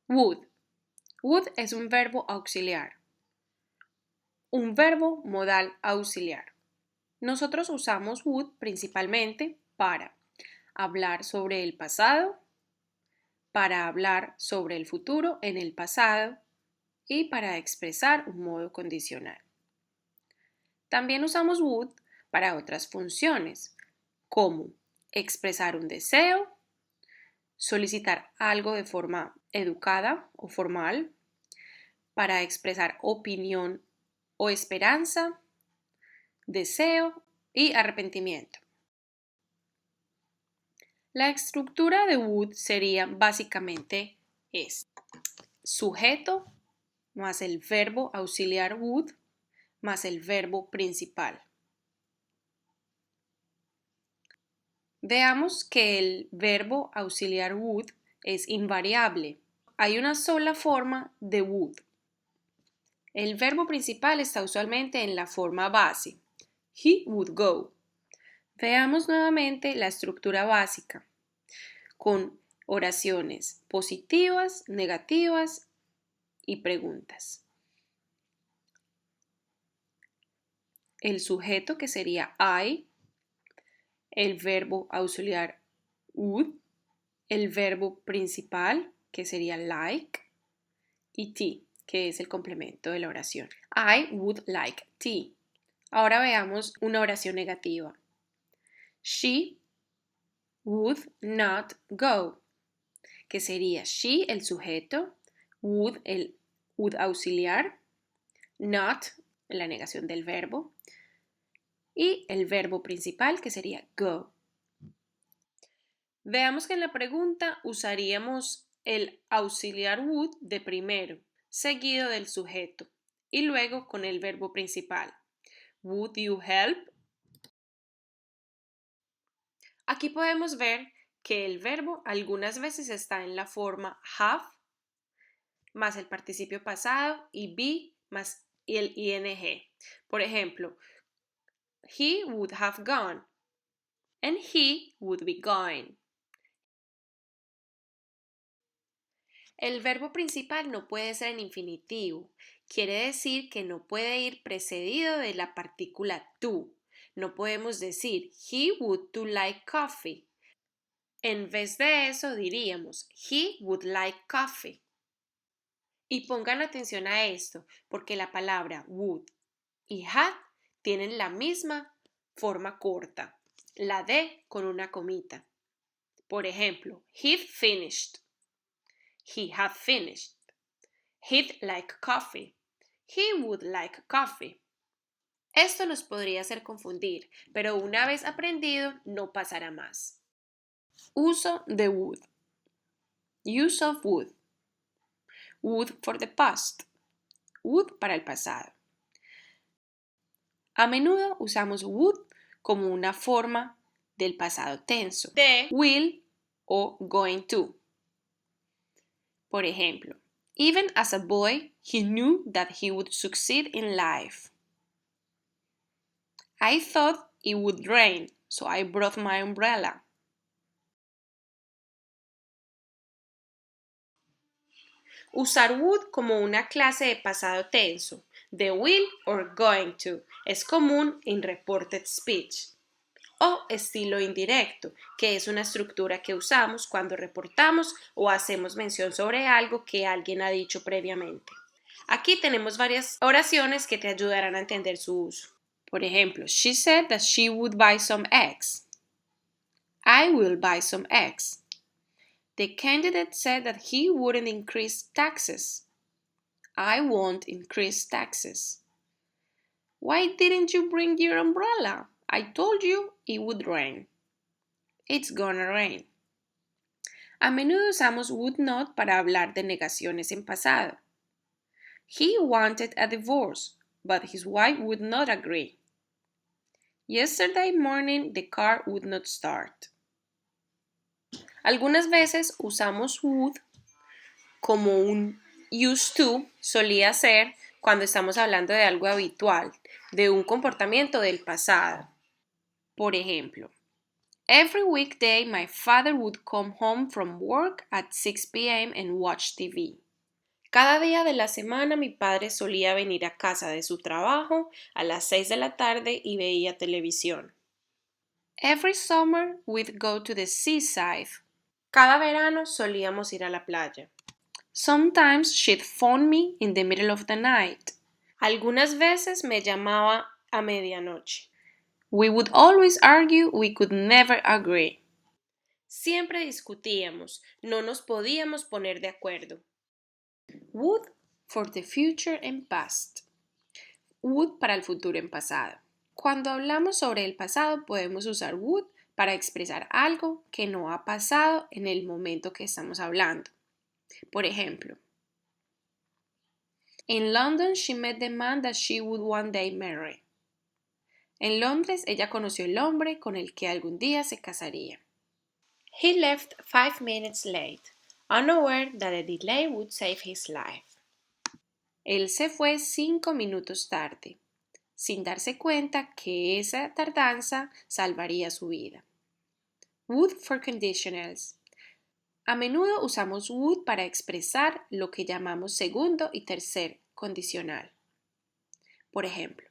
Would. Would es un verbo auxiliar. Un verbo modal auxiliar. Nosotros usamos would principalmente para hablar sobre el pasado, para hablar sobre el futuro en el pasado y para expresar un modo condicional. También usamos would para otras funciones, como expresar un deseo, solicitar algo de forma educada o formal, para expresar opinión o esperanza, deseo y arrepentimiento. La estructura de would sería básicamente sujeto más el verbo auxiliar would más el verbo principal. Veamos que el verbo auxiliar would es invariable. Hay una sola forma de would. El verbo principal está usualmente en la forma base. He would go. Veamos nuevamente la estructura básica, con oraciones positivas, negativas y preguntas. El sujeto, que sería I, el verbo auxiliar would, el verbo principal, que sería like, y tea, que es el complemento de la oración. I would like tea. Ahora veamos una oración negativa. She would not go, que sería she el sujeto, would el would auxiliar, not la negación del verbo y el verbo principal, que sería go. Veamos que en la pregunta usaríamos el auxiliar would de primero, seguido del sujeto y luego con el verbo principal. Would you help? Aquí podemos ver que el verbo algunas veces está en la forma have más el participio pasado y be más el ing. Por ejemplo, he would have gone and he would be going. El verbo principal no puede ser en infinitivo. Quiere decir que no puede ir precedido de la partícula to. No podemos decir he would to like coffee. En vez de eso diríamos he would like coffee. Y pongan atención a esto, porque la palabra would y had tienen la misma forma corta, la D con una comita. Por ejemplo, he'd finished. He had finished. He'd like coffee. He would like coffee. Esto nos podría hacer confundir, pero una vez aprendido no pasará más. Uso de would. Use of would. Would for the past. Would para el pasado. A menudo usamos would como una forma del pasado tenso de will o going to. Por ejemplo, even as a boy, he knew that he would succeed in life. I thought it would rain, so I brought my umbrella. Usar would como una clase de pasado tenso, de will or going to, es común en reported speech. O estilo indirecto, que es una estructura que usamos cuando reportamos o hacemos mención sobre algo que alguien ha dicho previamente. Aquí tenemos varias oraciones que te ayudarán a entender su uso. Por ejemplo, she said that she would buy some eggs. I will buy some eggs. The candidate said that he wouldn't increase taxes. I won't increase taxes. Why didn't you bring your umbrella? I told you it would rain. It's gonna rain. A menudo usamos would not para hablar de negaciones en pasado. He wanted a divorce, but his wife would not agree. Yesterday morning the car would not start. Algunas veces usamos would como un used to solía ser cuando estamos hablando de algo habitual, de un comportamiento del pasado. Por ejemplo, Every weekday, my father would come home from work at 6 p.m. and watch TV. Cada día de la semana mi padre solía venir a casa de su trabajo a las 6 de la tarde y veía televisión. Every summer we'd go to the seaside. Cada verano solíamos ir a la playa. Sometimes she'd phone me in the middle of the night. Algunas veces me llamaba a medianoche. We would always argue, we could never agree. Siempre discutíamos, no nos podíamos poner de acuerdo. Would for the future and past. Would para el futuro en pasado. Cuando hablamos sobre el pasado podemos usar would para expresar algo que no ha pasado en el momento que estamos hablando. Por ejemplo, in London she met the man that she would one day marry. En Londres ella conoció el hombre con el que algún día se casaría. He left 5 minutes late, unaware that a delay would save his life. Él se fue 5 minutos tarde, sin darse cuenta que esa tardanza salvaría su vida. Would for conditionals. A menudo usamos would para expresar lo que llamamos segundo y tercer condicional. Por ejemplo,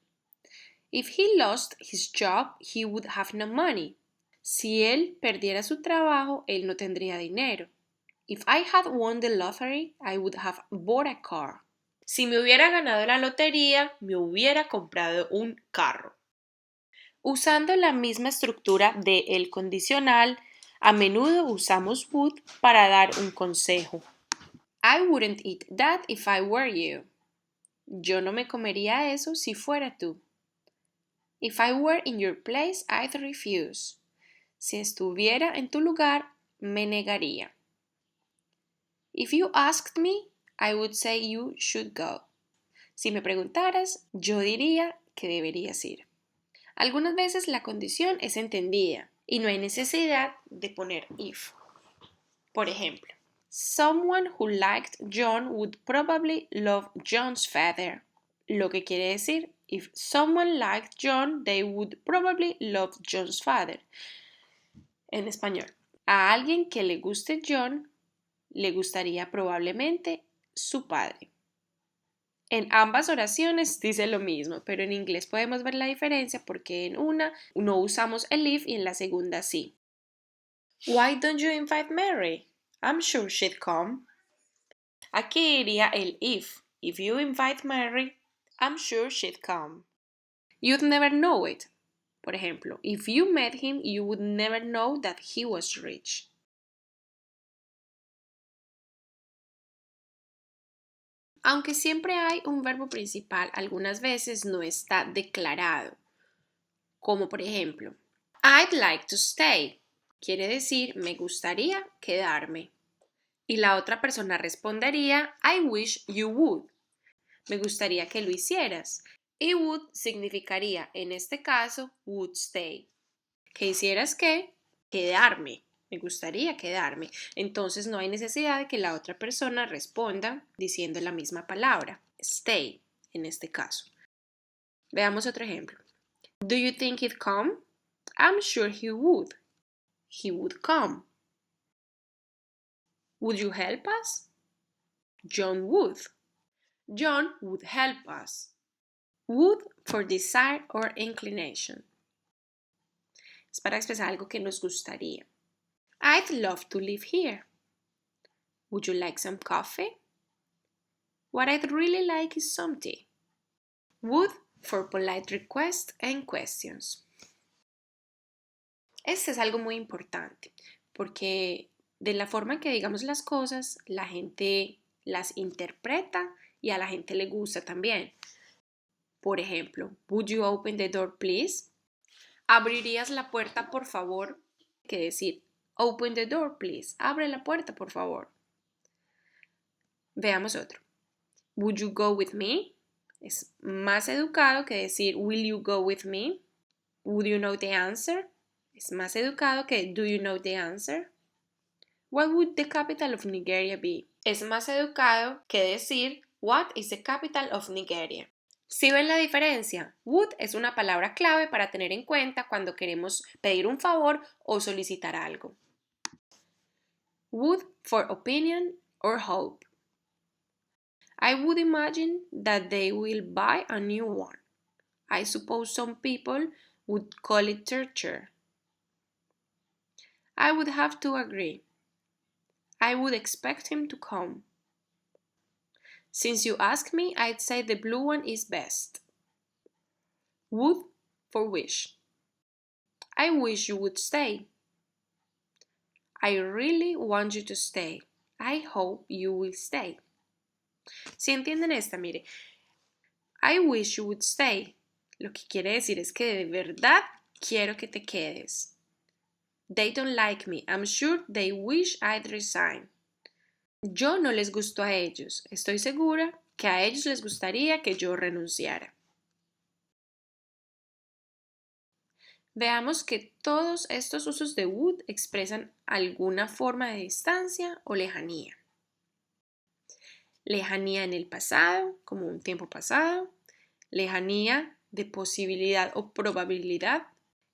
if he lost his job, he would have no money. Si él perdiera su trabajo, él no tendría dinero. If I had won the lottery, I would have bought a car. Si me hubiera ganado la lotería, me hubiera comprado un carro. Usando la misma estructura de el condicional, a menudo usamos would para dar un consejo. I wouldn't eat that if I were you. Yo no me comería eso si fuera tú. If I were in your place, I'd refuse. Si estuviera en tu lugar, me negaría. If you asked me, I would say you should go. Si me preguntaras, yo diría que deberías ir. Algunas veces la condición es entendida y no hay necesidad de poner if. Por ejemplo, someone who liked John would probably love John's father. Lo que quiere decir, if someone liked John, they would probably love John's father. En español, a alguien que le guste John, le gustaría probablemente su padre. En ambas oraciones dice lo mismo, pero en inglés podemos ver la diferencia porque en una no usamos el if y en la segunda sí. Why don't you invite Mary? I'm sure she'd come. Aquí iría el if. If you invite Mary, I'm sure she'd come. You'd never know it. Por ejemplo, if you met him, you would never know that he was rich. Aunque siempre hay un verbo principal, algunas veces no está declarado. Como por ejemplo, I'd like to stay. Quiere decir, me gustaría quedarme. Y la otra persona respondería, I wish you would. Me gustaría que lo hicieras. Y would significaría, en este caso, would stay. Que hicieras qué? Quedarme. Me gustaría quedarme. Entonces no hay necesidad de que la otra persona responda diciendo la misma palabra. Stay, en este caso. Veamos otro ejemplo. Do you think he'd come? I'm sure he would. He would come. Would you help us? John would. John would help us. Would for desire or inclination. Es para expresar algo que nos gustaría. I'd love to live here. Would you like some coffee? What I'd really like is some tea. Would for polite requests and questions. Este es algo muy importante porque de la forma en que digamos las cosas, la gente las interpreta y a la gente le gusta también. Por ejemplo, would you open the door please? ¿Abrirías la puerta por favor? Que decir, open the door please. Abre la puerta por favor. Veamos otro. Would you go with me? Es más educado que decir, will you go with me? Would you know the answer? Es más educado que do you know the answer? What would the capital of Nigeria be? Es más educado que decir what is the capital of Nigeria? ¿Sí ven la diferencia? Would es una palabra clave para tener en cuenta cuando queremos pedir un favor o solicitar algo. Would for opinion or hope. I would imagine that they will buy a new one. I suppose some people would call it torture. I would have to agree. I would expect him to come. Since you ask me, I'd say the blue one is best. Would for wish. I wish you would stay. I really want you to stay. I hope you will stay. Si entienden esta, mire. I wish you would stay. Lo que quiere decir es que de verdad quiero que te quedes. They don't like me. I'm sure they wish I'd resign. Yo no les gusto a ellos. Estoy segura que a ellos les gustaría que yo renunciara. Veamos que todos estos usos de would expresan alguna forma de distancia o lejanía. Lejanía en el pasado, como un tiempo pasado, lejanía de posibilidad o probabilidad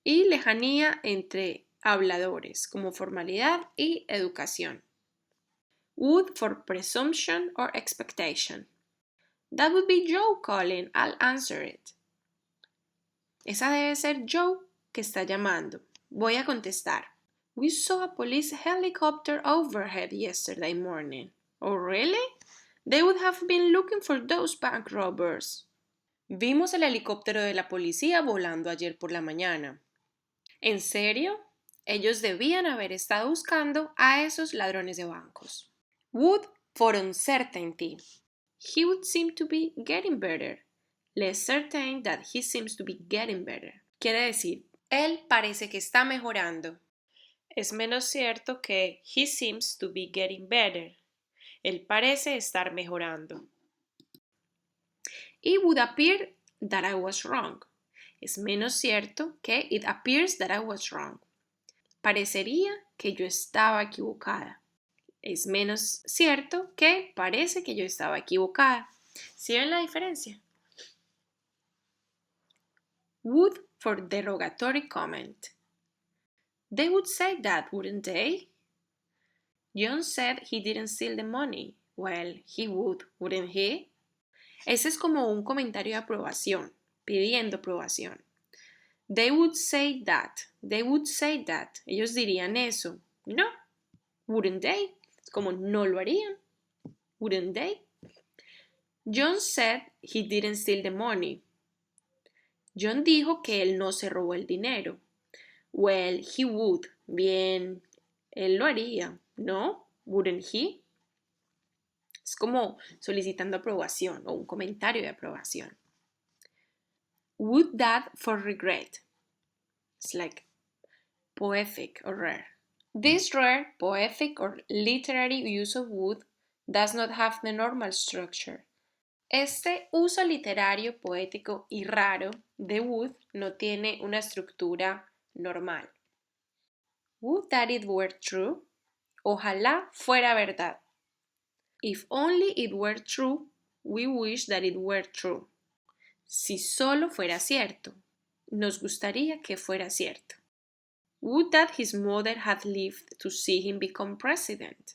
y lejanía entre habladores, como formalidad y educación. Would for presumption or expectation. That would be Joe calling. I'll answer it. Esa debe ser Joe que está llamando. Voy a contestar. We saw a police helicopter overhead yesterday morning. Oh, really? They would have been looking for those bank robbers. Vimos el helicóptero de la policía volando ayer por la mañana. ¿En serio? Ellos debían haber estado buscando a esos ladrones de bancos. Would for uncertainty. He would seem to be getting better. Less certain that he seems to be getting better. Quiere decir, él parece que está mejorando. Es menos cierto que he seems to be getting better. Él parece estar mejorando. It would appear that I was wrong. Es menos cierto que it appears that I was wrong. Parecería que yo estaba equivocada. Es menos cierto que parece que yo estaba equivocada. ¿Sí ven la diferencia? Would for derogatory comment. They would say that, wouldn't they? John said he didn't steal the money. Well, he would, wouldn't he? Ese es como un comentario de aprobación, pidiendo aprobación. They would say that. They would say that. Ellos dirían eso. No. Wouldn't they? Es como no lo harían. Wouldn't they? John said he didn't steal the money. John dijo que él no se robó el dinero. Well, he would. Bien, él lo haría. ¿No? Wouldn't he? Es como solicitando aprobación o un comentario de aprobación. Would that for regret. It's like poetic or rare. This rare, poetic or literary use of would does not have the normal structure. Este uso literario, poético y raro de would no tiene una estructura normal. Would that it were true? Ojalá fuera verdad. If only it were true, we wish that it were true. Si solo fuera cierto, nos gustaría que fuera cierto. Would that his mother had lived to see him become president.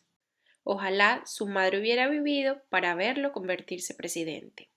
Ojalá su madre hubiera vivido para verlo convertirse presidente.